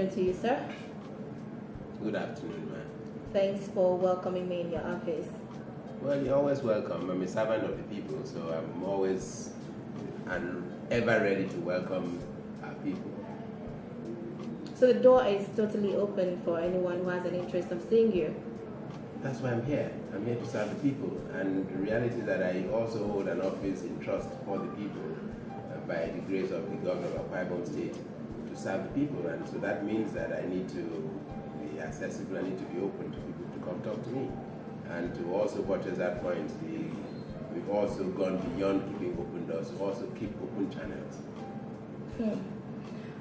afternoon to you, sir. Good afternoon, ma'am. Thanks for welcoming me in your office. Well, you're always welcome. I'm a servant of the people, so I'm always and ever ready to welcome our people. So the door is totally open for anyone who has an interest of seeing you. That's why I'm here. I'm here to serve the people. And the reality is that I also hold an office in trust for the people by the grace of the governor of Akwa Ibom State to serve the people. And so that means that I need to be accessible, I need to be open to people to come talk to me. And to also buttress that point, we've also gone beyond keeping open doors, we also keep open channels.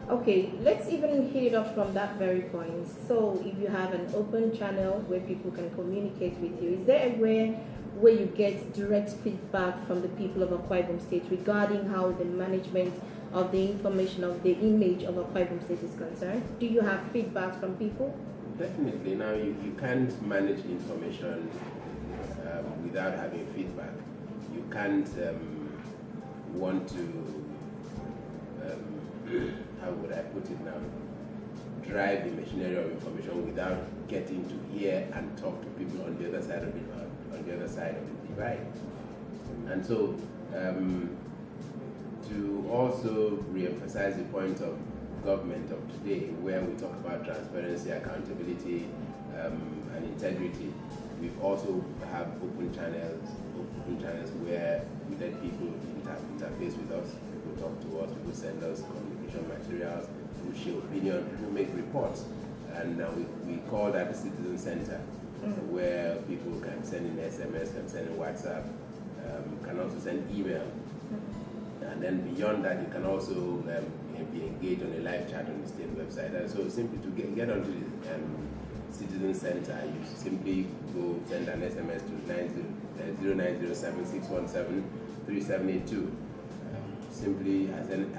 Okay, let's even hit it off from that very point. So if you have an open channel where people can communicate with you, is there a way where you get direct feedback from the people of Akwa Ibom State regarding how the management of the information, of the image of Akwa Ibom State is concerned? Do you have feedback from people? Definitely. Now, you can't manage information without having feedback. You can't want to, how would I put it now, drive the machinery of information without getting to hear and talk to people on the other side of the divide. And so, to also re-emphasize the point of government of today, where we talk about transparency, accountability, and integrity, we also have open channels where we let people interface with us, people talk to us, people send us communication materials, people share opinion, people make reports, and we call that the Citizen Center, where people can send in SMS, can send in WhatsApp, can also send email, and then beyond that, you can also be engaged on a live chat on the state website. And so simply to get onto the Citizen Center, you simply go send an SMS to 0907-617-3782, simply as an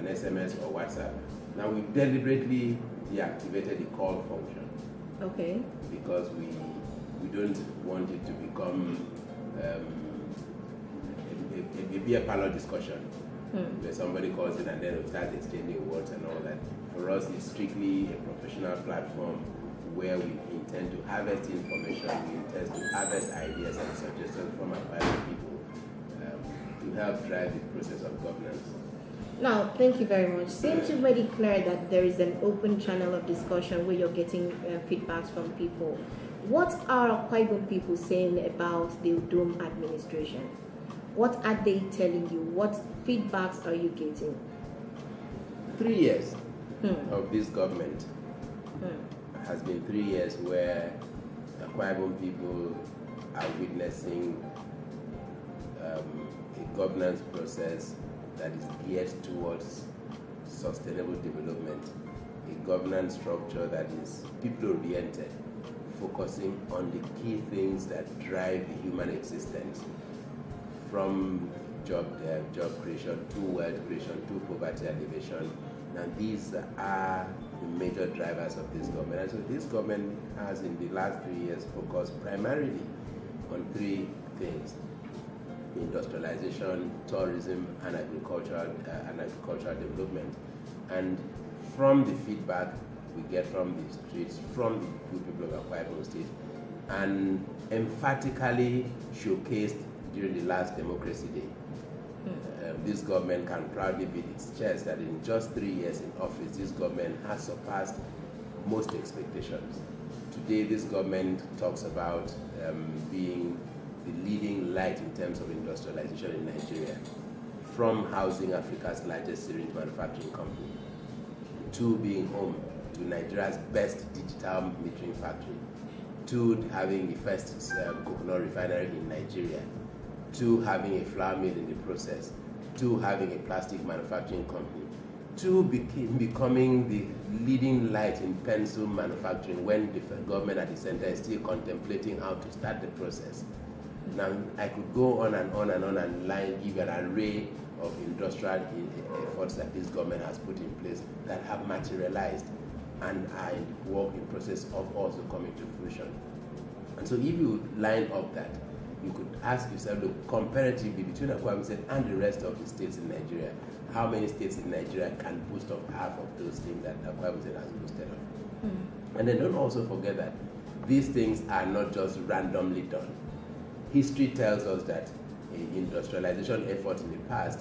SMS or WhatsApp. Now we've deliberately deactivated the call function. Okay. Because we don't want it to become a beer parlor discussion where somebody calls in and then we start exchanging words and all that. For us, it's strictly a professional platform where we intend to harvest information, we intend to harvest ideas and suggestions from our private people to help drive the process of governance. Now, thank you very much. Seems you've made it clear that there is an open channel of discussion where you're getting feedbacks from people. What are Akwa Ibom people saying about the Udom administration? What are they telling you? What feedbacks are you getting? 3 years of this government has been 3 years where Akwa Ibom people are witnessing a governance process that is geared towards sustainable development, a governance structure that is people-oriented, focusing on the key things that drive the human existence, from job creation to wealth creation to poverty alleviation. Now these are the major drivers of this government. And so this government has in the last 3 years focused primarily on 3 things: industrialization, tourism, and agricultural development. And from the feedback we get from the streets, from the people of Akwa Ibom State, and emphatically showcased during the last Democracy Day. This government can proudly beat its chest that in just 3 years in office, this government has surpassed most expectations. Today, this government talks about being the leading light in terms of industrialization in Nigeria, from housing Africa's largest syringe manufacturing company, to being home to Nigeria's best digital metering factory, to having the first coconut refinery in Nigeria, to having a flour mill in the process, to having a plastic manufacturing company, to becoming the leading light in pencil manufacturing when the government at the center is still contemplating how to start the process. Now, I could go on and on and on and give an array of industrial efforts that this government has put in place that have materialized and are in the process of also coming to fruition. And so if you line up that you could ask yourself, look, comparatively between Akwa Ibom State and the rest of the states in Nigeria, how many states in Nigeria can boast of half of those things that Akwa Ibom State has boasted of? And then don't also forget that these things are not just randomly done. History tells us that industrialization efforts in the past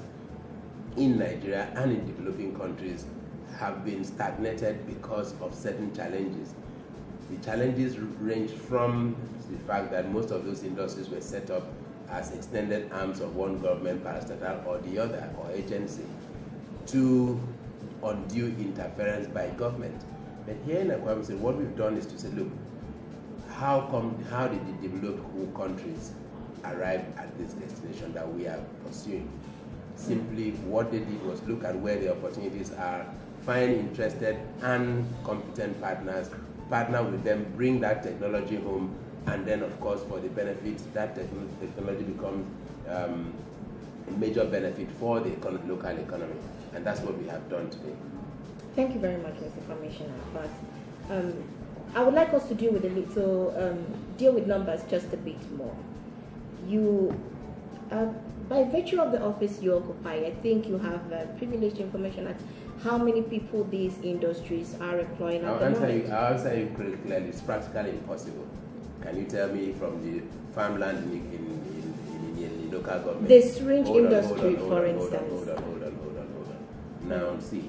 in Nigeria and in developing countries have been stagnated because of certain challenges. The challenges range from the fact that most of those industries were set up as extended arms of one government parastatal or the other or agency, to undue interference by government. But here in Akwa Ibom State, what we've done is to say, look, how did the developed countries arrive at this destination that we are pursuing? Simply, what they did was look at where the opportunities are, find interested and competent partners, partner with them, bring that technology home, and then, of course, for the benefits, that technology becomes a major benefit for the local economy. And that's what we have done today. Thank you very much, Mr. Commissioner. But I would like us to deal with deal with numbers just a bit more. You, by virtue of the office you occupy, I think you have privileged information at how many people these industries are employing at the moment. I'll answer you clearly. It's practically impossible. Can you tell me from the farmland in the local government? The syringe industry, for instance. Hold on. Now, see,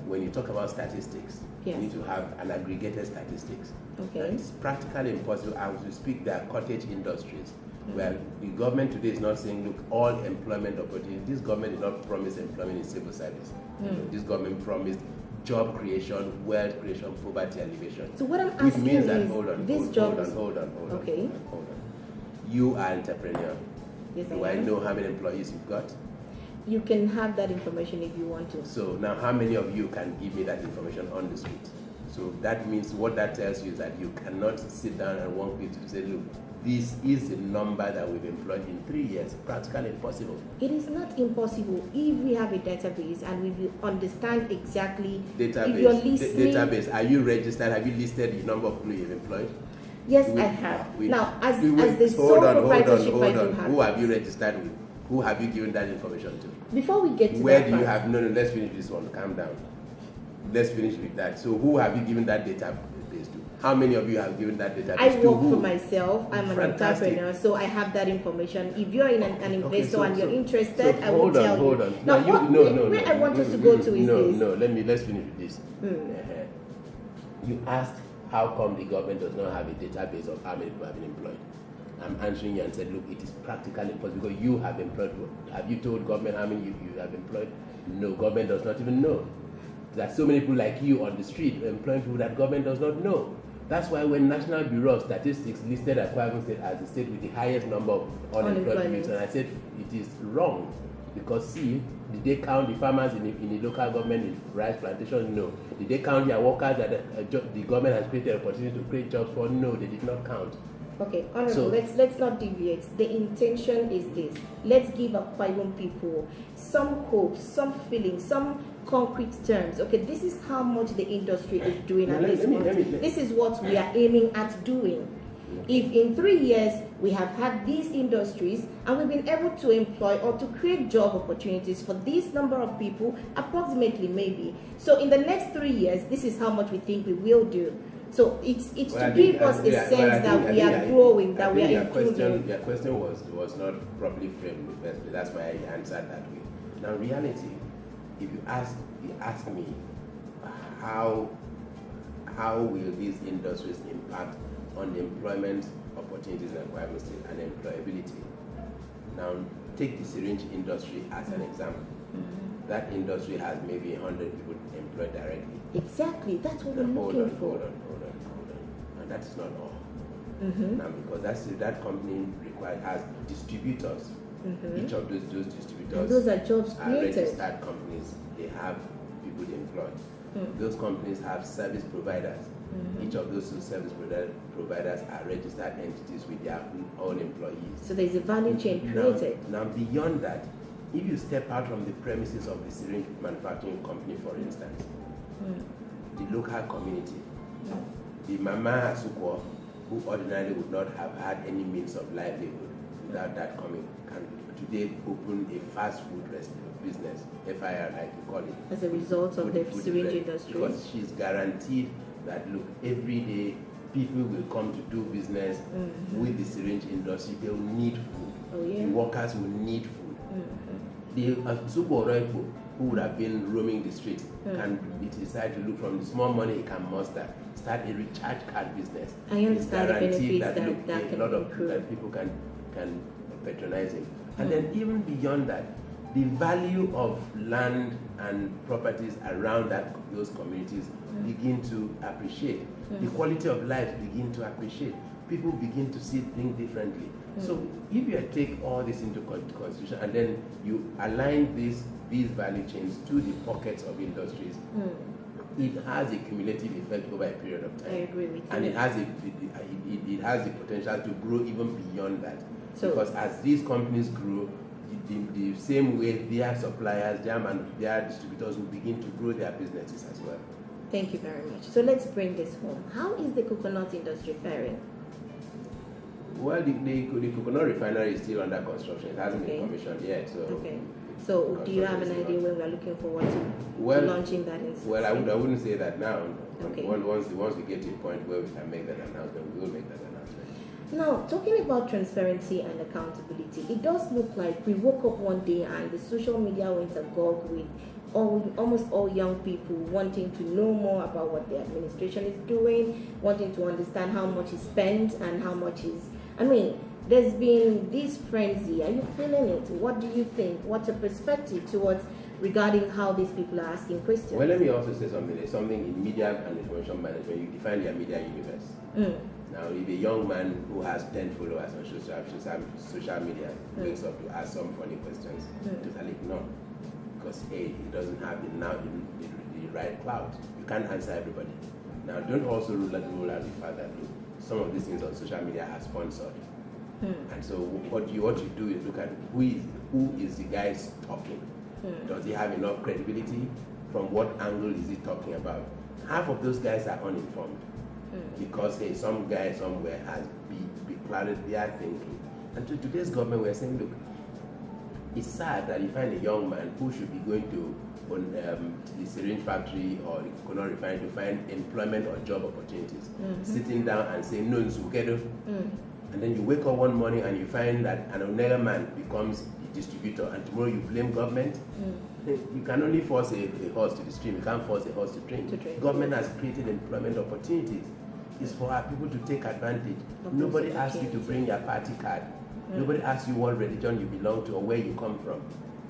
when you talk about statistics, yes, you need to have an aggregated statistics. Okay. Now, it's practically impossible. As we speak, there are cottage industries. Well, the government today is not saying, look, all employment opportunities. This government did not promise employment in civil service. This government promised job creation, wealth creation, poverty alleviation. So what I'm asking means that, is, hold on. Okay. You are entrepreneur. Yes, Do I know how many employees you've got? You can have that information if you want to. So now, how many of you can give me that information on the street? So that means what that tells you is that you cannot sit down and want people to say, look, this is the number that we've employed in 3 years. Practically impossible. It is not impossible if we have a database and we will understand exactly. Database. If you're listening, database. Are you registered? Have you listed the number of people you've employed? Yes, I have. Now, as the sole proprietorship I do have. Who have you registered with? Who have you given that information to? Before we get to where that do you part, have? No, let's finish this one. Calm down. Let's finish with that. So, who have you given that database to? How many of you have given that database to? I work for myself. I'm an entrepreneur, so I have that information. If you're an investor and you're interested, I will tell you. Hold on. Now, where I want us to go to is this. Let's finish with this. You asked how come the government does not have a database of how many people have been employed. I'm answering you and said, look, it is practically impossible because you have employed. Have you told government how many you have employed? No, government does not even know. There are so many people like you on the street employing people that government does not know. That's why when National Bureau of Statistics listed Akwa Ibom State as the state with the highest number of unemployed people, and I said it is wrong because see, did they count the farmers in the local government in rice plantation? No. Did they count their workers that the government has created opportunity to create jobs for? No, they did not count. Okay, Honorable, let's not deviate. The intention is this. Let's give Akwa Ibom people some hope, some feeling, some concrete terms. Okay, this is how much the industry is doing at this point. This is what we are aiming at doing. If in 3 years we have had these industries and we've been able to employ or to create job opportunities for this number of people, approximately maybe. So in the next 3 years, this is how much we think we will do. So it's to give us a sense that we are growing, that we are improving. Your question was not properly framed in the first place. That's why I answered that way. Now, in reality, if you ask me how will these industries impact on the employment opportunities in Akwa Ibom State and employability. Now, take the syringe industry as an example. That industry has maybe 100 people employed directly. Exactly, that's what we're looking for. Hold on. And that is not all. Now, because that company has distributors. Each of those distributors, and those are jobs created. Are registered companies. They have people they employ. Those companies have service providers. Each of those service providers are registered entities with their own employees. So there's a value chain created. Now, beyond that, if you step out from the premises of the syringe manufacturing company, for instance, the local community, the Mama Asukwo, who ordinarily would not have had any means of livelihood, without that coming, can today open a fast food business, FIR like you call it. As a result of the syringe industry. Because she's guaranteed that, look, every day people will come to do business with the syringe industry. They will need food. Oh, yeah. The workers will need food. The Subo who would have been roaming the streets can decide to look from the small money he can muster, start a recharge card business. I understand the benefits that a lot of that people can patronize him. And then even beyond that, the value of land and properties around those communities begin to appreciate. The quality of life begin to appreciate. People begin to see things differently. So if you take all this into consideration and then you align these value chains to the pockets of industries, it has a cumulative effect over a period of time. I agree with you. And it has the potential to grow even beyond that. So, because as these companies grow, the same way their suppliers, their distributors will begin to grow their businesses as well. Thank you very much. So let's bring this home. How is the coconut industry faring? Well, the coconut refinery is still under construction. It hasn't been commissioned yet. So do you have an idea when we are looking forward to launching that industry? Well, I wouldn't say that now. Okay. Once we get to a point where we can make that announcement, we will make that announcement. Now, talking about transparency and accountability, it does look like we woke up one day and the social media went agog with almost all young people wanting to know more about what the administration is doing, wanting to understand how much is spent and how much is... there's been this frenzy. Are you feeling it? What do you think? What's your perspective towards regarding how these people are asking questions? Well, let me also say something. There's something in media and information management. You define your media universe. Now, if a young man who has 10 followers on social media wakes up to ask some funny questions, totally ignore. Because he doesn't have the right clout. You can't answer everybody. Now, don't also rule out the fact that some of these things on social media are sponsored. And so what you do is look at who is the guy talking. Does he have enough credibility? From what angle is he talking about? Half of those guys are uninformed because some guy somewhere has beclouded their thinking. And to today's government, we're saying, look, it's sad that you find a young man who should be going to the syringe factory or the coconut refinery to find employment or job opportunities, sitting down and saying, no, and then you wake up one morning and you find that an Onega man becomes the distributor, and tomorrow you blame government. You can only force a horse to the stream. You can't force a horse to drink. Government has created employment opportunities. It's for our people to take advantage. Nobody asks you to bring your party card. Nobody asks you what religion you belong to or where you come from.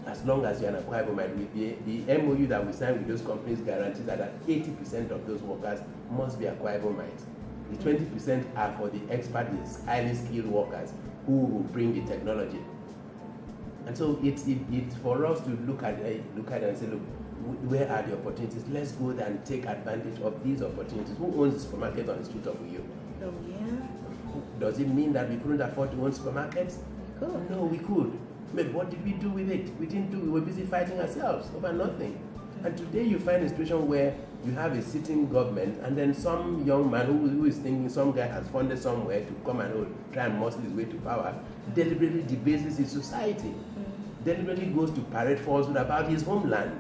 As long as you're an Akwa Ibomite, the MOU that we signed with those companies guarantees that 80% of those workers must be Akwa Ibomite. The 20% are for the expert, highly skilled workers who will bring the technology. And so it's for us to look at it and say, look, where are the opportunities? Let's go there and take advantage of these opportunities. Who owns the supermarket on the street of Udoh? Oh, yeah. Does it mean that we couldn't afford to own supermarkets? We could. No, we could. But what did we do with it? We didn't do. We were busy fighting ourselves over nothing. And today you find a situation where you have a sitting government, and then some young man who is thinking some guy has funded somewhere to come and try and muscle his way to power, deliberately debases his society, deliberately goes to parade falsehood about his homeland.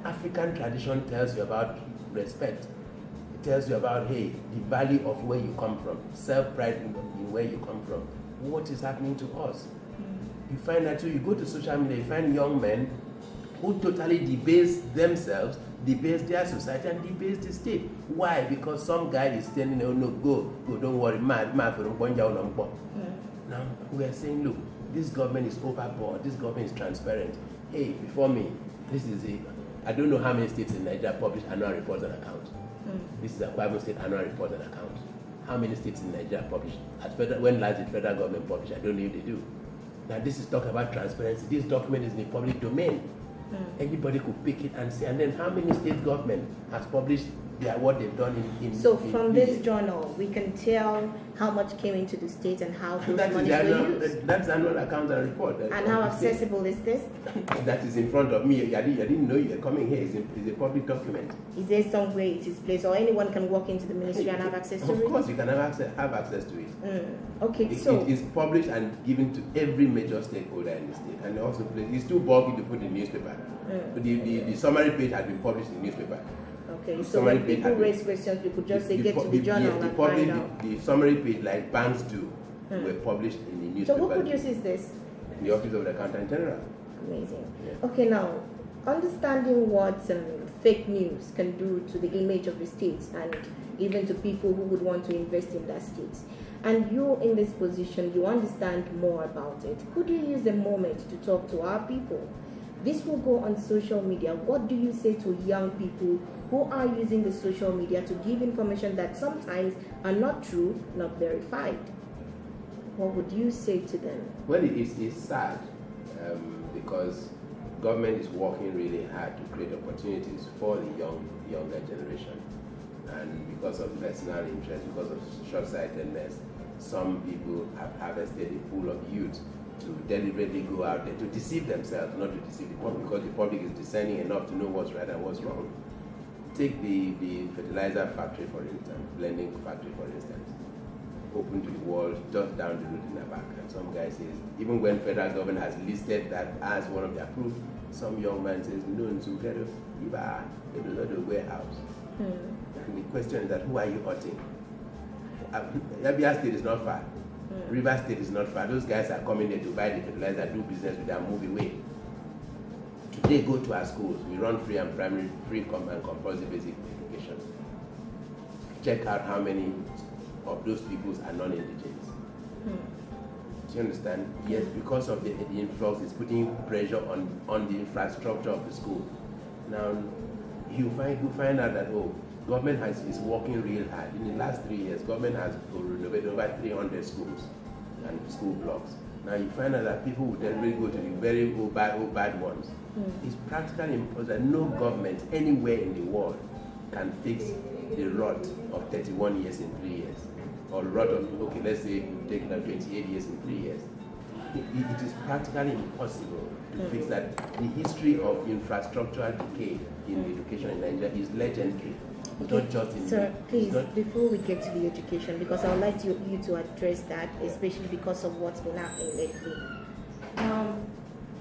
African tradition tells you about respect. It tells you about, hey, the value of where you come from, self-pride in where you come from. What is happening to us? You find that too. You go to social media, you find young men who totally debase themselves, debase their society, and debase the state. Why? Because some guy is telling them, no, go, don't worry, Now, we are saying, look, this government is overboard, this government is transparent. Hey, before me, I don't know how many states in Nigeria publish annual reports and accounts. This is Akwa Ibom State annual report and account. How many states in Nigeria publish? When last did federal government publish? I don't know if they do. Now, this is talk about transparency. This document is in the public domain. Anybody could pick it and see. And then how many state government has published what they've done in So in from previous- this journal, we can tell how much came into the state and how those That is monies the were annual, used. that's the annual account and report. And how accessible is this? That is in front of me. I didn't know you were coming here. It's a public document. Is there somewhere it is placed, or anyone can walk into the ministry and have access to Of it? course, you can have access to it. Okay, It so is published and given to every major stakeholder in the state, and also it's too bulky to put in newspaper. But the summary page had been published in newspaper. okay, The so summary when page people had been- raise questions, we could just say get to the yes, journal and find out. the summary page, like banks do, were published in the So newspaper. who produces this? In the office of the accountant general. Amazing. Yeah. Okay, now understanding what fake news can do to the image of the state and even to people who would want to invest in that state. And you in this position, you understand more about it. Could you use a moment to talk to our people? This will go on social media. What do you say to young people who are using the social media to give information that sometimes are not true, not verified? What would you say to them? Well, it's sad because government is working really hard to create opportunities for the younger generation, and because of personal interest, because of short-sightedness, some people have harvested a pool of youth to deliberately go out there to deceive themselves, not to deceive the public, because the public is discerning enough to know what's right and what's wrong. Take the fertilizer factory, for instance, blending factory, for instance, open to the world, just down the road in the back. And some guy says, even when federal government has listed that as one of their proof, some young man says, no, it's incredible, it is not a warehouse. And the question is that, who are you hurting? Abia State is not far. River State is not far. Those guys are coming there to buy the fertilizer, do business with them, move away. Today, go to our schools. We run free and primary, free and compulsory basic education. Check out how many of those peoples are non-indigenous. Do you understand? Yes, because of the influx, it's putting pressure on the infrastructure of the school. Now, you find out that, government is working real hard. In the last 3 years, government has renovated over 300 schools and school blocks. Now you find out that people would then really go to the very old bad ones. It's practically impossible that no government anywhere in the world can fix the rot of 31 years in 3 years. Or rot of, let's say you take 28 years in 3 years. It is practically impossible to fix that. The history of infrastructural decay in education in Nigeria is legendary. Not just in Sir, please, before we get to the education, because I would like you to address that, especially because of what's been happening lately.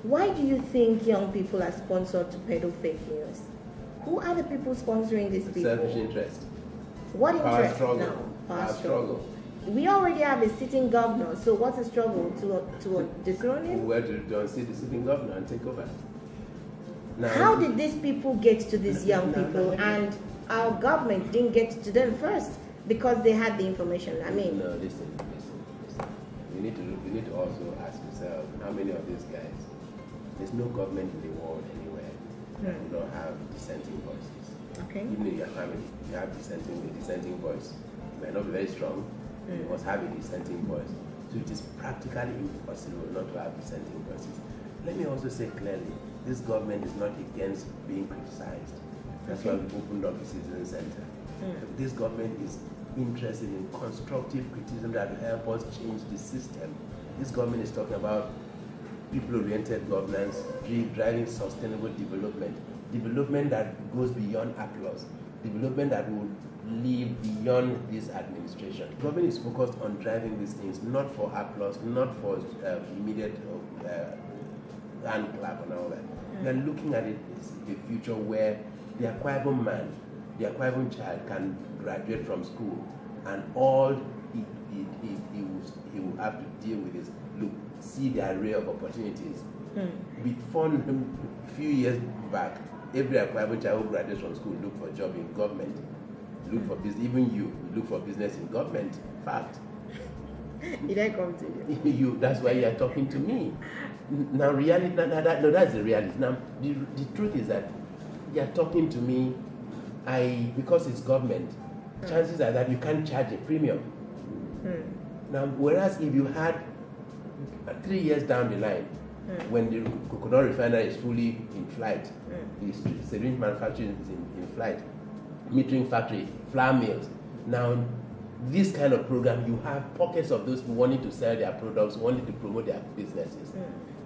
Why do you think young people are sponsored to peddle fake news? Who are the people sponsoring these people? Selfish interest. What Power interest struggle. now? Power struggle. We already have a sitting governor, so what's the struggle to dethrone him? Where to unseat the sitting governor and take over? Now, How did these people get to these young people and our government didn't get to them first because they had the information? I mean, no, listen. We need to also ask yourself, how many of these guys? There's no government in the world anywhere that will not have dissenting voices. okay. Even in your family, you have a dissenting voice. You might not be very strong, you must have a dissenting voice. So it is practically impossible not to have dissenting voices. Let me also say clearly, this government is not against being criticized. That's why we opened up the Citizen Center. This government is interested in constructive criticism that will help us change the system. This government is talking about people-oriented governance, driving sustainable development that goes beyond applause, development that will live beyond this administration. Government is focused on driving these things, not for applause, not for immediate hand clap and all that. We are looking at it as a future where the Akwa Ibom man, the Akwa Ibom child can graduate from school, and all he will have to deal with is, see the array of opportunities. Before a few years back, every Akwa Ibom child who graduates from school look for a job in government, look for business. Even you look for business in government. Fact. Did I come to you? That's why you are talking to me. Now, reality. That's the reality. Now, the truth is that you are talking to me. Because it's government, chances are that you can't charge a premium. Now, whereas if you had 3 years down the line, when the coconut refinery is fully in flight, the syringe manufacturing is in flight, metering factory, flour mills. Now, this kind of program, you have pockets of those people wanting to sell their products, wanting to promote their businesses.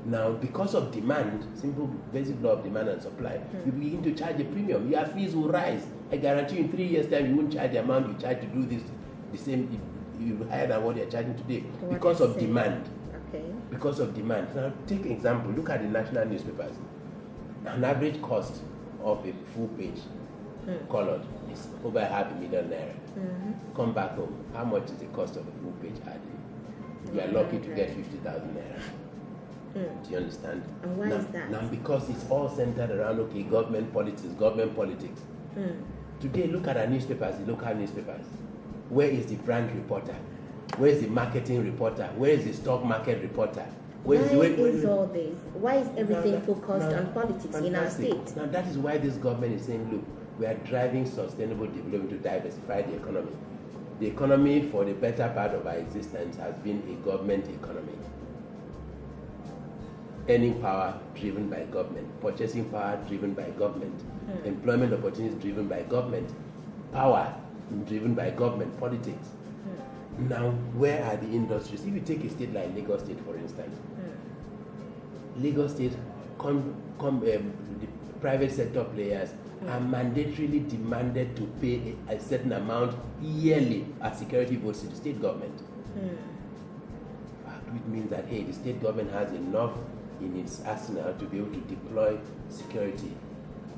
Now, because of demand, simple basic law of demand and supply, you begin to charge a premium. Your fees will rise. I guarantee you in 3 years' time, you won't charge the amount you charge to do this, the same, you higher than what you're charging today, because of demand. Okay. Because of demand. Now, take an example. Look at the national newspapers. An average cost of a full page colored is over $500,000 naira. Come back home. How much is the cost of a full page ad? You are lucky to get 50,000 naira. Do you understand? And why is that? Now, because it's all centered around, okay, government politics. Today, look at our newspapers, the local newspapers. Where is the brand reporter? Where is the marketing reporter? Where is the stock market reporter? Why is all this? Why is everything focused on politics in our state? Now, that is why this government is saying, look, we are driving sustainable development to diversify the economy. The economy, for the better part of our existence, has been a government economy. Earning power driven by government, purchasing power driven by government, employment opportunities driven by government, power driven by government, politics. Now, where are the industries? If you take a state like Lagos State, for instance, Lagos State, the private sector players are mandatorily demanded to pay a certain amount yearly as security votes to the state government. Which means that, hey, the state government has enough in its arsenal to be able to deploy security.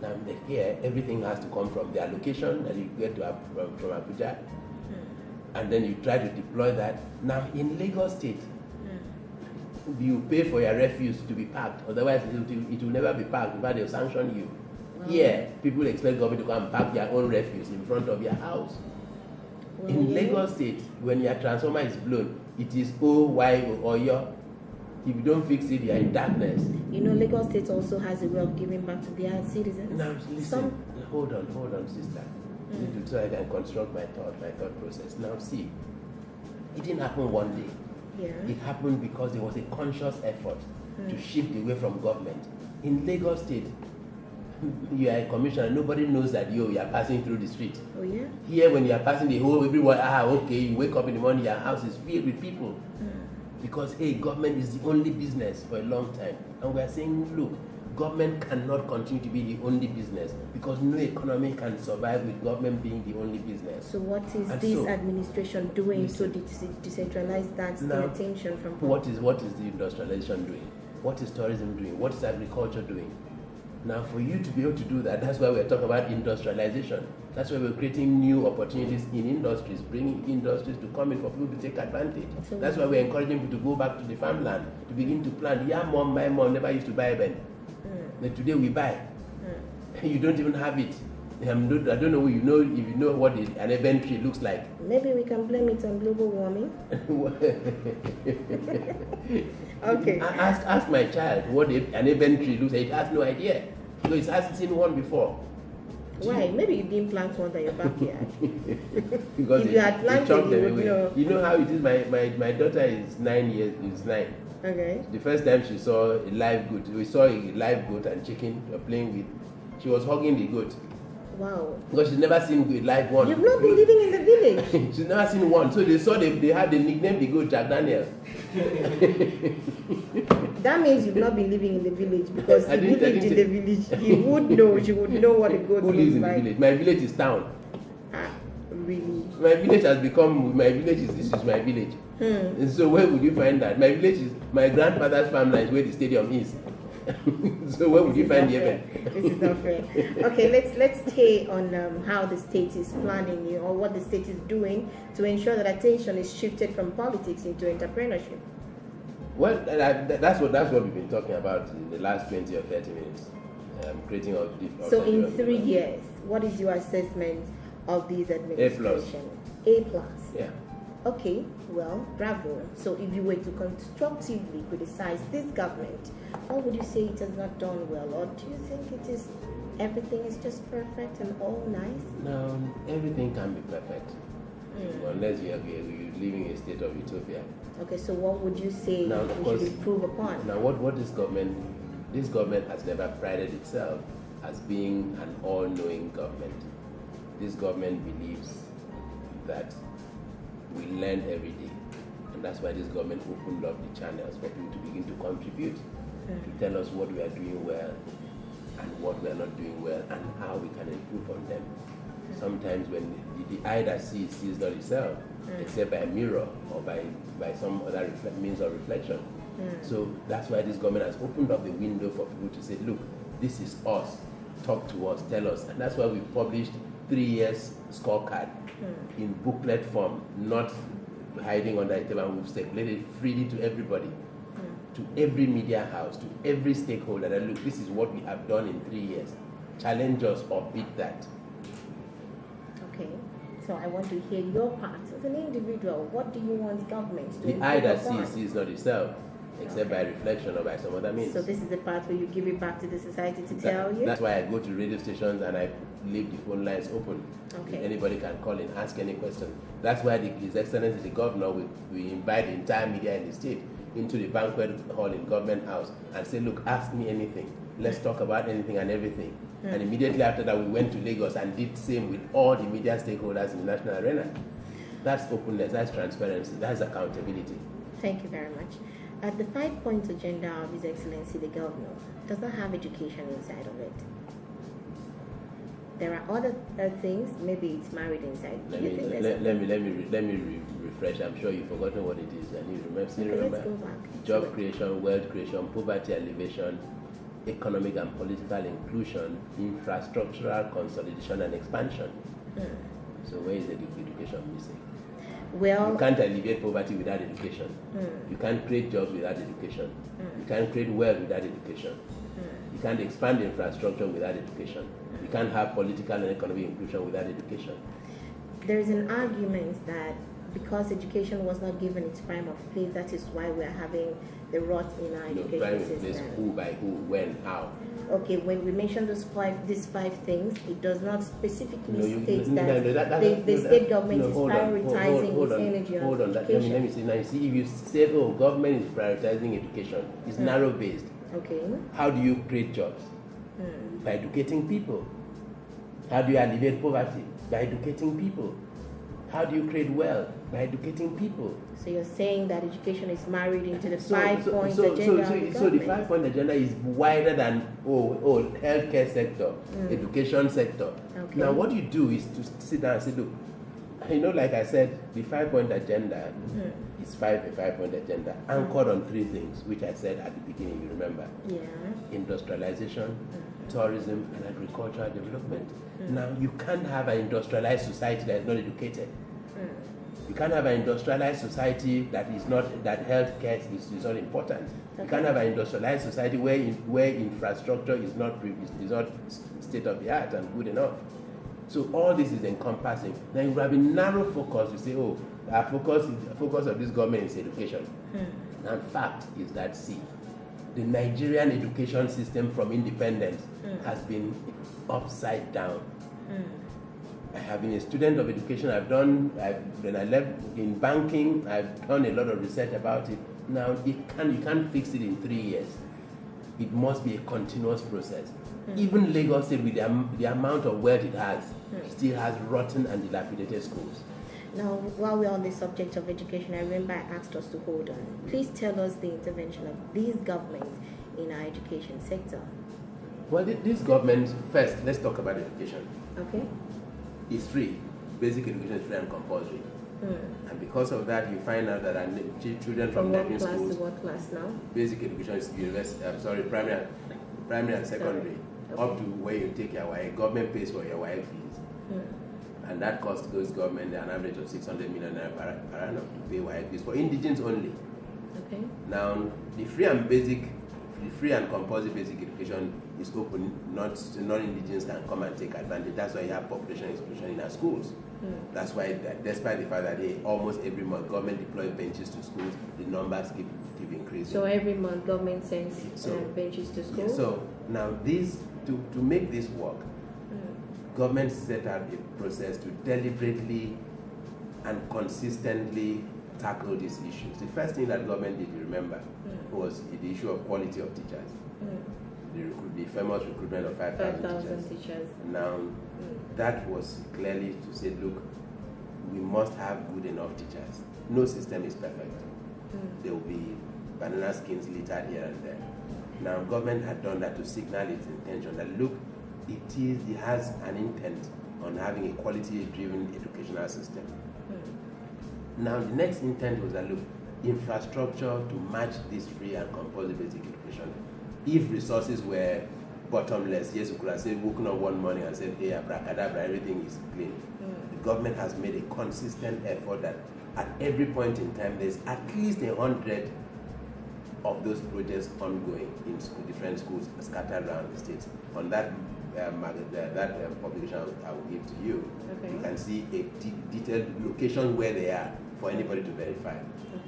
Now, here, everything has to come from the allocation that you get to from Abuja, and then you try to deploy that. Now, in Lagos State, you pay for your refuse to be packed, otherwise it will never be packed, in fact they'll sanction you. Here, people expect government to come and pack their own refuse in front of your house. In Lagos State, when your transformer is blown, it is Oyo. If you don't fix it, you are in darkness. You know, Lagos State also has a way of giving back to their citizens. Now, listen, hold on, sister. So I can construct my thought process. Now, see, it didn't happen one day. Yeah. It happened because there was a conscious effort to shift away from government. In Lagos State, you are a commissioner, nobody knows that you are passing through the street. Oh, yeah? Here, when you are passing the whole, everyone, okay, you wake up in the morning, your house is filled with people. Because, hey, government is the only business for a long time. And we are saying, look, government cannot continue to be the only business because no economy can survive with government being the only business. So what is this administration doing to decentralize that attention from what is the industrialization doing? What is tourism doing? What is agriculture doing? Now, for you to be able to do that, that's why we're talking about industrialization. That's why we're creating new opportunities in industries, bringing industries to come in for people to take advantage. So that's why we're encouraging people to go back to the farmland, to begin to plant. Yeah, mom, my mom never used to buy Ben. But today we buy. You don't even have it. I don't know if you know what an eben tree looks like. Maybe we can blame it on global warming. Okay. Ask my child what an eben tree looks like. It has no idea. So it hasn't seen one before. Why? Maybe you didn't plant one in your backyard. Because if you had planted, you would know. You know how it is. My daughter is 9. Okay. The first time she saw a live goat, we saw a live goat and chicken playing with. She was hugging the goat. Wow. Because she's never seen a live one. You've not been living in the village. She's never seen one. So they had the nickname the goat Jack Daniel. That means you've not been living in the village, because if you lived in the village, you would know. She would know what a goat Who lives in like. the village? My village is town. Really? My village has become. My village is this is my village. And so where would you find that? My village is my grandfather's farmland is where the stadium is. So where would you find the event? This is not fair. Okay, let's stay on how the state is planning, or what the state is doing to ensure that attention is shifted from politics into entrepreneurship. Well, that's what we've been talking about in the last 20 or 30 minutes. Creating So in 3 years, what is your assessment of these administration? A+. Yeah. Okay, well, bravo. So if you were to constructively criticize this government, what would you say it has not done well? Or do you think everything is just perfect and all nice? No, everything can be perfect. Unless you're living in a state of utopia. Okay, so what would you say we should improve upon? Now, what this government has never prided itself as being an all-knowing government. this government believes that we learn every day. And that's why this government opened up the channels for people to begin to contribute, to tell us what we are doing well and what we are not doing well and how we can improve on them. Sometimes when the eye that sees not itself, except by a mirror or by some other means of reflection. So that's why this government has opened up the window for people to say, look, this is us, talk to us, tell us. And that's why we published 3 years scorecard in booklet form, not hiding under a table, and we've circulated freely to everybody, to every media house, to every stakeholder, that look, this is what we have done in 3 years. Challenge us or beat that. Okay, so I want to hear your part. As an individual, what do you want governments to do? The eye that sees not itself, except by reflection or by some other means. So this is the part where you give it back to the society to tell you? That's why I go to radio stations and I leave the phone lines open. Okay. Anybody can call and ask any question. That's why His Excellency the Governor, we invite the entire media in the state into the banquet hall in Government House and say, look, ask me anything. Let's talk about anything and everything. And immediately after that, we went to Lagos and did the same with all the media stakeholders in the national arena. That's openness, that's transparency, that's accountability. Thank you very much. At the 5-point agenda of His Excellency the Governor does not have education inside of it. There are other things, maybe it's married inside. Let me refresh. I'm sure you've forgotten what it is. And you remember? Let's go back. Job creation, wealth creation, poverty alleviation, economic and political inclusion, infrastructural consolidation and expansion. So where is the education missing? Well, you can't alleviate poverty without education. You can't create jobs without education. You can't create wealth without education. You can't expand infrastructure without education. You can't have political and economic inclusion without education. There is an argument that because education was not given its prime of place, that is why we are having the rot in our education system. Who by who, when, how? Okay, when we mention these five things, it does not specifically state that the state government is prioritizing its energy on education. Hold on, let me see. Now, you see, if you say, oh, government is prioritizing education, it's narrow-based. Okay. How do you create jobs? By educating people. How do you alleviate poverty? By educating people. How do you create wealth? By educating people. So you're saying that education is married into the 5-point agenda. So the 5-point agenda is wider than healthcare sector, education sector. Okay. Now what you do is to sit down and say, look, like I said, the 5-point agenda is a 5-point agenda anchored on 3 things, which I said at the beginning, you remember? Yeah. Industrialization, tourism, and agricultural development. Now, you can't have an industrialized society that is not educated. You can't have an industrialized society that healthcare is not important. Okay. You can't have an industrialized society where infrastructure is not state of the art and good enough. So all this is encompassing. Now you have a narrow focus. You say, oh, our focus of this government is education. And fact is that the Nigerian education system from independence has been upside down. I have been a student of education. When I left in banking, I've done a lot of research about it. Now you can't fix it in 3 years. It must be a continuous process. Even Lagos State, with the amount of wealth it has, still has rotten and dilapidated schools. Now, while we're on the subject of education, I remember I asked us to hold on. Please tell us the intervention of these governments in our education sector. Well, this government, first, let's talk about education. Okay. It's free. Basic education is free and compulsory. And because of that, you find out that our children from what schools... class to what class now? Basic education is primary and secondary. Okay. Up to where you take your WAEC. Government pays for your WAEC fees. And that costs goes government an average of 600 million naira per annum to pay WAEC fees for indigenes only. Okay. Now, the free and compulsory basic education is open. Non-indigenes can come and take advantage. That's why you have population explosion in our schools. That's why, despite the fact that almost every month government deploys benches to schools, the numbers keep increasing. So every month government sends benches to schools? Yeah, so now to make this work, government set out a process to deliberately and consistently tackle these issues. The first thing that government did, you remember, was the issue of quality of teachers. the famous recruitment of 5,000 teachers. teachers. Now, that was clearly to say, look, we must have good enough teachers. No system is perfect. There will be banana skins littered here and there. Now, government had done that to signal its intention that, look, it has an intent on having a quality-driven educational system. Now, the next intent was that, look, infrastructure to match this free and compulsory basic education. If resources were bottomless, yes, we could have said, woken up one morning and said, hey, abracadabra, everything is clean. The government has made a consistent effort that at every point in time, there's at least 100 of those projects ongoing in different schools scattered around the state. On that publication I will give to you, you can see a detailed location where they are for anybody to verify.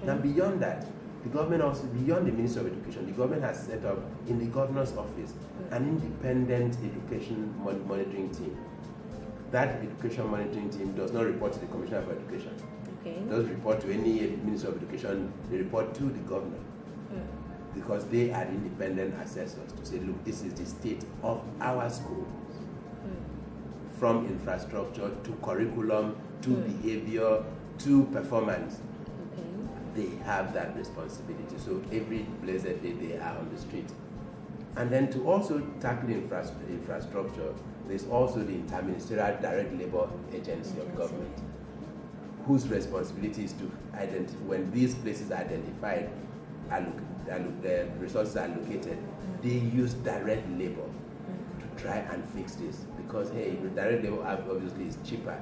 Now beyond that, the government also, beyond the Ministry of Education, the government has set up in the governor's office an independent education monitoring team. That education monitoring team does not report to the Commissioner for Education. It doesn't report to any Minister of Education, they report to the governor. Because they are independent assessors to say, look, this is the state of our schools. From infrastructure to curriculum to behavior to performance. They have that responsibility. So every blessed day they are on the street. And then to also tackle infrastructure, there's also the Interministerial Direct Labor Agency of government, whose responsibility is to identify, when these places are identified, the resources are allocated, they use direct labor to try and fix this. Because, hey, direct labor obviously is cheaper.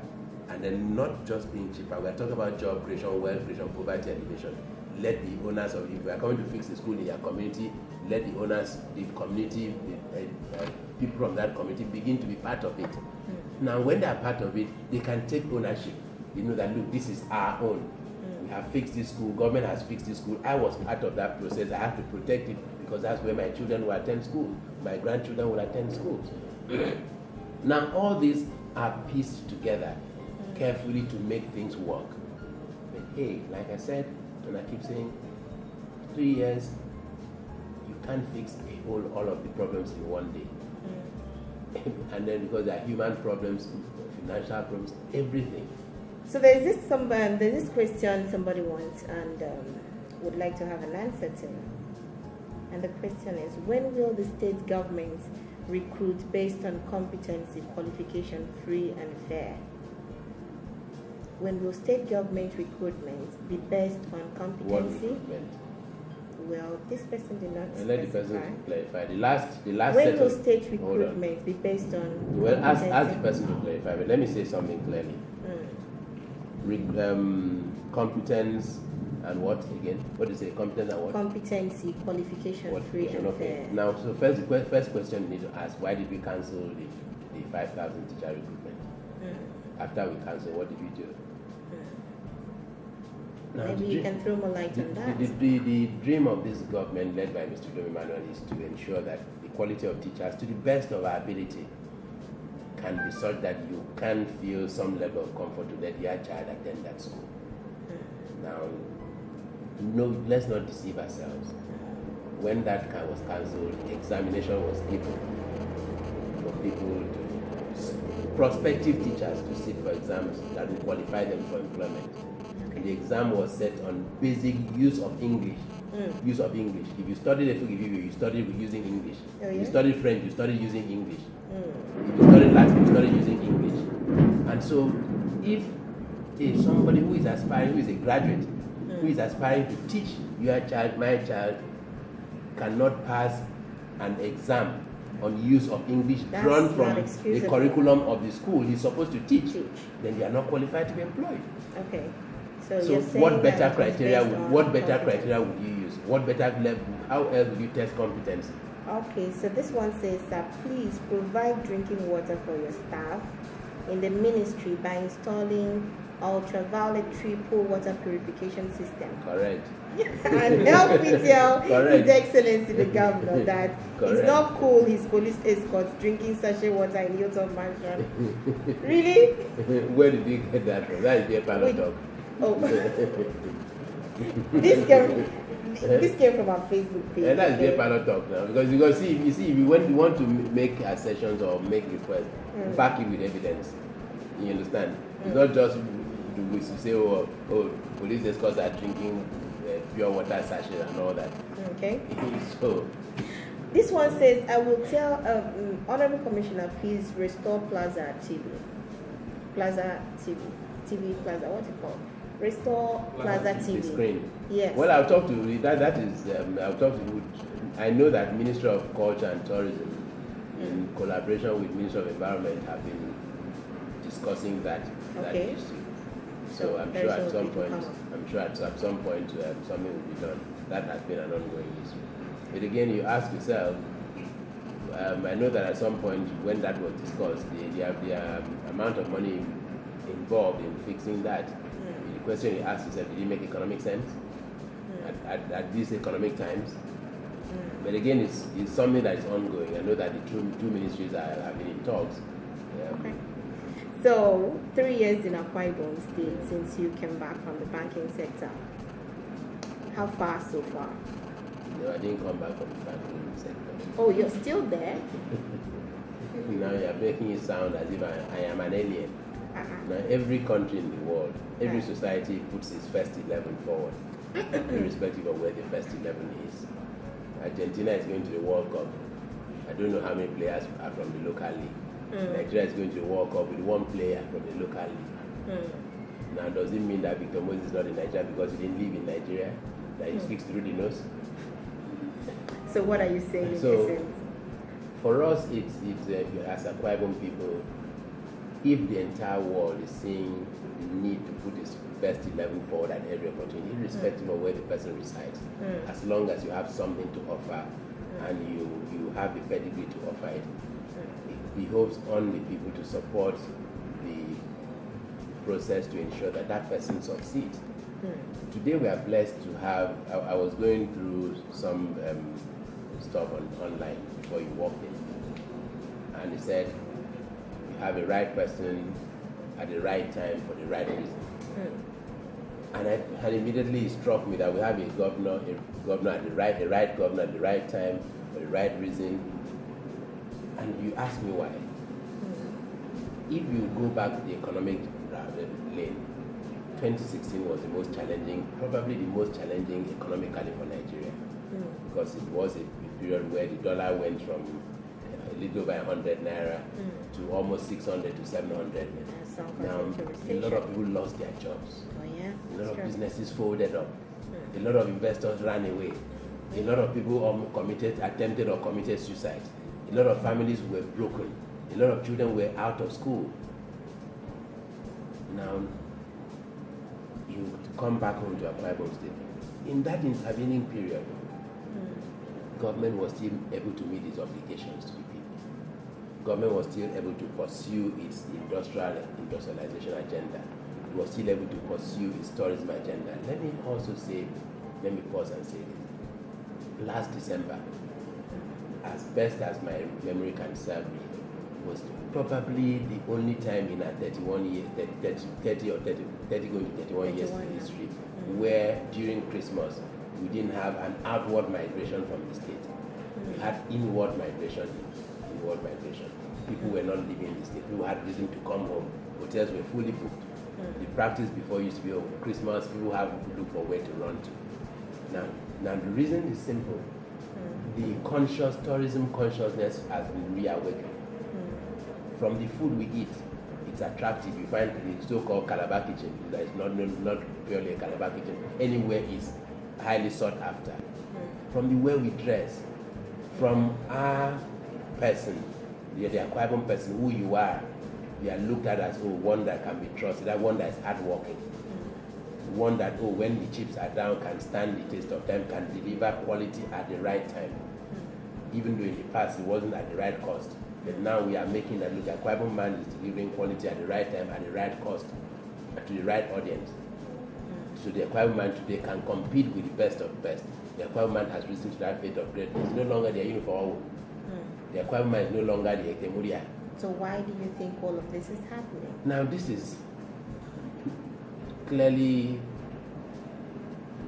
And then not just being cheaper, we're talking about job creation, wealth creation, poverty elimination. Let the owners of, if we are coming to fix the school in your community, let the owners, the community, people from that community begin to be part of it. Now, when they are part of it, they can take ownership. They know that, look, this is our own. We have fixed this school, government has fixed this school. I was part of that process. I have to protect it because that's where my children will attend school. My grandchildren will attend schools. Now, all these are pieced together carefully to make things work. But hey, like I said, and I keep saying, 3 years, you can't fix all of the problems in one day. And then because there are human problems, financial problems, everything. So there's this question somebody wants and would like to have an answer to. And the question is, when will the state government recruit based on competency, qualification, free and fair? When will state government recruitment be based on competency? Well, this person did not let the person clarify. The last when will state recruitment be based on? Well, ask the person to clarify. But let me say something clearly. Competence and what again? What is it? Competence and what? Competency, qualification, free and fair. Now, so first question you need to ask: why did we cancel the 5,000 teacher recruitment? After we canceled, what did we do? Now, maybe you can throw more light on that. The dream of this government, led by Mr. Udom, is to ensure that the quality of teachers, to the best of our ability, can be such that you can feel some level of comfort to let your child attend that school. Now, no, let's not deceive ourselves. When that was cancelled, examination was given for people prospective teachers to sit for exams that will qualify them for employment. The exam was set on basic use of English. Use of English. If you studied you studied using English. If you studied French, you studied using English. If you studied Latin, you studied using English. And so, if somebody who is aspiring, who is a graduate, who is aspiring to teach your child, my child, cannot pass an exam on use of English drawn from the curriculum of the school he's supposed to teach, then they are not qualified to be employed. Okay. So what better criteria would you use? What better level? How else would you test competency? Okay, so this one says that please provide drinking water for your staff in the ministry by installing ultraviolet triple water purification system. Correct. And help me tell His Excellency the Governor that it's not cool his police escorts drinking sachet water in Udom mansion. Really? Where did you get that from? That is the talk. Oh. This came from our Facebook page. And that's the pilot talk now, because if you want to make assertions or make requests, back it with evidence. You understand? It's not just to say, oh, police escorts are drinking pure water sachet and all that. Okay. So this one says, I will tell Honorable Commissioner, please restore Plaza TV. Plaza TV Plaza, what's it called? Restore Plaza TV. Screen. Yes. Well, I'll talk to that. I'll talk to. I know that Ministry of Culture and Tourism, in collaboration with Ministry of Environment, have been discussing that issue. So I'm sure at some point, something will be done. That has been an ongoing issue. But again, you ask yourself. I know that at some point when that was discussed, the amount of money involved in fixing that. The question you ask yourself: did it make economic sense at these economic times? But again, it's something that is ongoing. I know that the two ministries have been in talks. Okay. So 3 years in Akwa Ibom State since you came back from the banking sector. How far so far? No, I didn't come back from the banking sector. Oh, you're still there? Now you're making it sound as if I am an alien. Now every country in the world, every society puts its first 11 forward, irrespective of where the first 11 is. Argentina is going to the World Cup. I don't know how many players are from the local league. Nigeria is going to the World Cup with one player from the local league. Now, does it mean that Victor Moses is not in Nigeria because he didn't live in Nigeria? That he speaks through the nose? So what are you saying in essence? For us, it's as Akwa Ibom people, if the entire world is seeing the need to put its best 11 forward at every opportunity, irrespective of where the person resides, as long as you have something to offer and you have the pedigree to offer it, it behoves on the people to support the process to ensure that that person succeeds. Today we are blessed to have, I was going through some stuff online before you walked in, and they said you have the right person at the right time for the right reason. And it had immediately struck me that we have a governor at the right governor at the right time for the right reason. And you ask me why. If you go back to the economic lane, 2016 was the most challenging, probably the most challenging economically for Nigeria, because it was a period where the dollar went from a little over 100 naira to almost 600 to 700. Now, a lot of people lost their jobs. A lot of businesses folded up. A lot of investors ran away. A lot of people attempted or committed suicide. A lot of families were broken. A lot of children were out of school. Now, you come back home to Akwa Ibom State. In that intervening period, government was still able to meet its obligations to the people. Government was still able to pursue its industrialization agenda. It was still able to pursue its tourism agenda. Let me pause and say this. Last December, as best as my memory can serve me, was probably the only time in our 30 going to 31 years in history where during Christmas we didn't have an outward migration from the state. We had inward migration. People were not leaving the state. People had reason to come home. Hotels were fully booked. The practice before used to be over Christmas, people have to look for where to run to. Now the reason is simple. The tourism consciousness has been reawakened. From the food we eat, it's attractive. You find the so-called Calabar kitchen that is not purely a Calabar kitchen. Anywhere is highly sought after. From the way we dress, from our person, the Akwa Ibom person, who you are, you are looked at as one that can be trusted, that one that is hardworking, one that when the chips are down can stand the test of time, can deliver quality at the right time. Even though in the past it wasn't at the right cost, but now we are making that look. Akwa Ibom man is delivering quality at the right time, at the right cost, to the right audience. So the Akwa Ibom man today can compete with the best of the best. The Akwa Ibom man has risen to that fate of greatness. It's no longer their uniform. The Akwa Ibom man is no longer the Ektemuria. So why do you think all of this is happening? Now this is clearly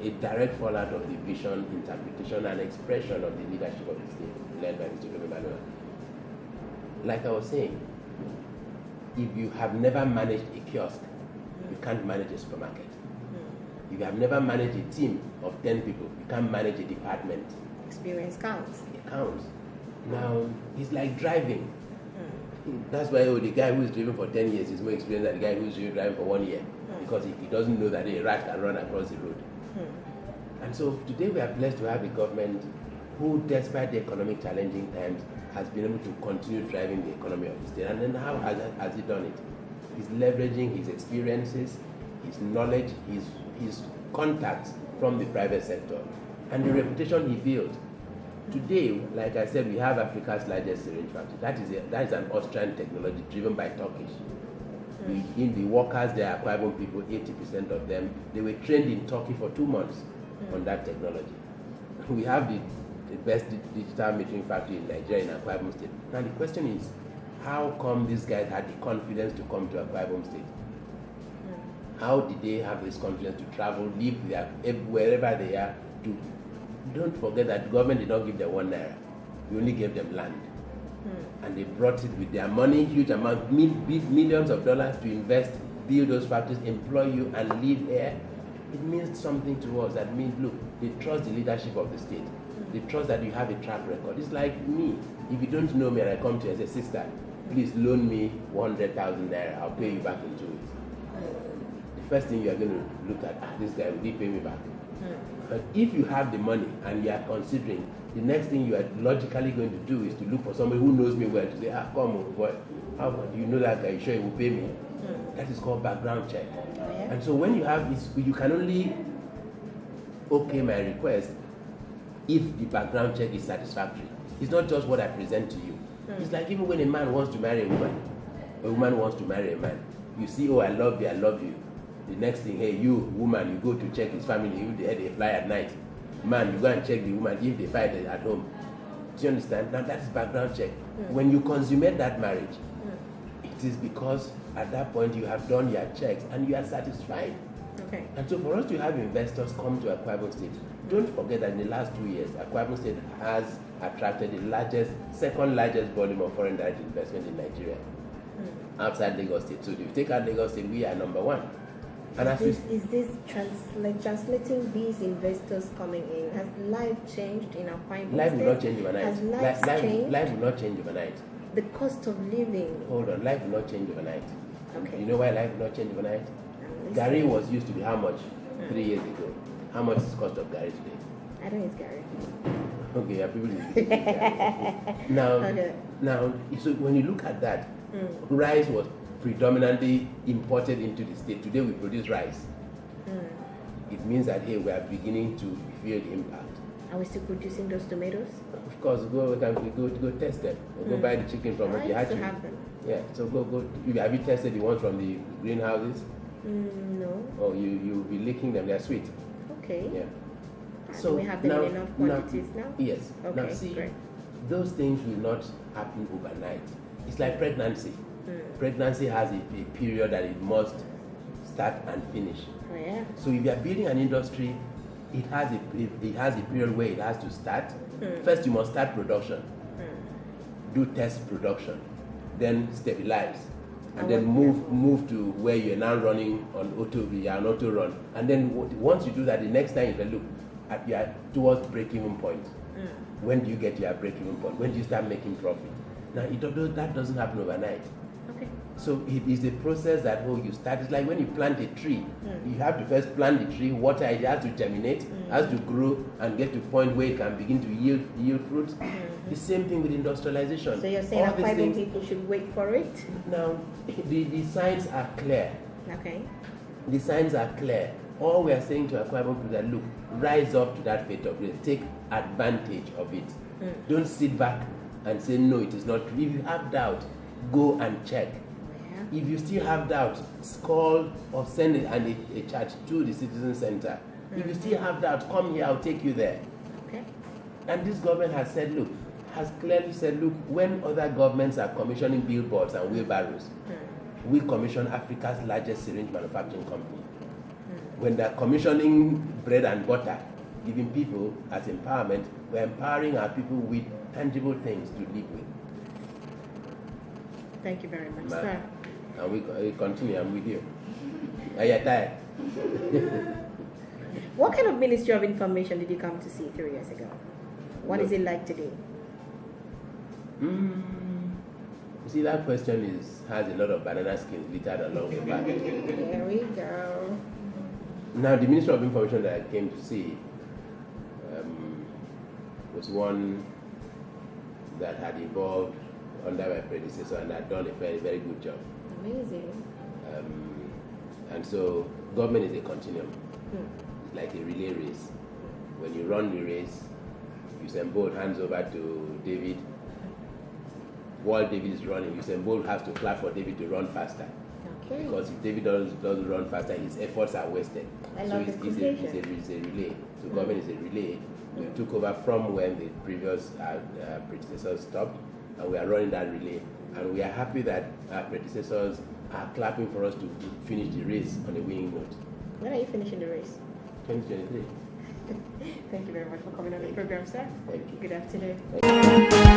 a direct fallout of the vision, interpretation, and expression of the leadership of the state, led by Mr. Udoh. Like I was saying, if you have never managed a kiosk, you can't manage a supermarket. If you have never managed a team of 10 people, you can't manage a department. Experience counts. It counts. Now, it's like driving. That's why the guy who is driving for 10 years is more experienced than the guy who is driving for 1 year. Because he doesn't know that a rat can run across the road. And so today we are blessed to have a government who, despite the economic challenging times, has been able to continue driving the economy of the state. And then how has he done it? He's leveraging his experiences, his knowledge, his contacts from the private sector, and the reputation he built. Today, like I said, we have Africa's largest syringe factory. That is an Austrian technology driven by Turkish. In the workers there, Akwa Ibom people, 80% of them, they were trained in Turkey for 2 months on that technology. We have the best digital metering factory in Nigeria, in Akwa Ibom State. Now the question is, how come these guys had the confidence to come to Akwa Ibom State? How did they have this confidence to travel, live there, wherever they are? Don't forget that the government did not give them 1 naira. We only gave them land. And they brought it with their money, huge amount, millions of dollars to invest, build those factories, employ you, and live here. It means something to us. That means, look, they trust the leadership of the state. They trust that you have a track record. It's like me. If you don't know me and I come to you and say, sister, please loan me 100,000 naira, I'll pay you back in 2 weeks. The first thing you're going to look at, this guy, will he pay me back? But if you have the money and you are considering, the next thing you are logically going to do is to look for somebody who knows me well to say, come on, boy, how do you know that guy? You sure he will pay me? That is called background check. And so when you have this, you can only okay my request if the background check is satisfactory. It's not just what I present to you. It's like even when a man wants to marry a woman wants to marry a man. You see, oh, I love you. The next thing, hey, you, woman, you go to check his family, if they fly at night. Man, you go and check the woman if they fight at home. Do you understand? Now that is background check. When you consummate that marriage, it is because at that point you have done your checks and you are satisfied. Okay. And so for us to have investors come to Akwa Ibom State, don't forget that in the last 2 years, Akwa Ibom State has attracted the second largest volume of foreign direct investment in Nigeria, outside Lagos State. So if you take out Lagos State, we are number 1. And is this translating these investors coming in? Has life changed in Akwa Ibom State? Life will not change overnight. Has life changed? Life will not change overnight. The cost of living. Hold on, life will not change overnight. Okay. You know why life will not change overnight? Gary was used to be how much 3 years ago? How much is the cost of Gary today? I don't eat Gary. Okay, yeah, people use Gary. Now, so when you look at that, rice was predominantly imported into the state. Today we produce rice. It means that, hey, we are beginning to feel the impact. Are we still producing those tomatoes? Of course, go test them. Go buy the chicken from what you had to. Yeah, so go. Have you tested the ones from the greenhouses? No. Oh, you'll be licking them. They're sweet. Okay. Yeah. So we have them in enough quantities now? Yes. Okay, now see, great. Those things will not happen overnight. It's like pregnancy. Pregnancy has a period that it must start and finish. Oh, yeah. So if you are building an industry, it has a period where it has to start. First, you must start production. Do test production, then stabilize, and then move to where you're now running on auto run. And then once you do that, the next time you can look at towards break-even point. When do you get to your break-even point? When do you start making profit? Now that doesn't happen overnight. Okay. So it is a process that you start. It's like when you plant a tree. You have to first plant the tree, water it, has to germinate, has to grow and get to a point where it can begin to yield fruits. The same thing with industrialization. So you're saying Akwa Ibom people should wait for it? Now, the signs are clear. Okay. The signs are clear. All we are saying to Akwa Ibom people is that, look, rise up to that fate of grace. Take advantage of it. Don't sit back and say, no, it is not true. If you have doubt, go and check. If you still have doubt, call or send a charge to the Citizen Center. If you still have doubt, come here, I'll take you there. Okay. And this government has clearly said, look, when other governments are commissioning billboards and wheelbarrows, we commission Africa's largest syringe manufacturing company. when they're commissioning bread and butter, giving people as empowerment, we're empowering our people with tangible things to live with. Thank you very much, sir. And we continue. I'm with you. Are you tired? What kind of Ministry of Information did you come to see 3 years ago? What is it like today? You see, that question has a lot of banana skins littered along the back. There we go. Now, the Ministry of Information that I came to see was one that had evolved under my predecessor and had done a very, very good job. Amazing. And so, government is a continuum. It's like a relay race. When you run the race, Usain Bolt hands over to David. While David is running, Usain Bolt has to clap for David to run faster. Okay. Because if David doesn't run faster, his efforts are wasted. So it's a relay. So government is a relay. We took over from when the previous predecessors stopped, and we are running that relay. And we are happy that our predecessors are clapping for us to finish the race on a winning note. When are you finishing the race? 2023. Thank you very much for coming on the program, sir. Thank you. Good afternoon.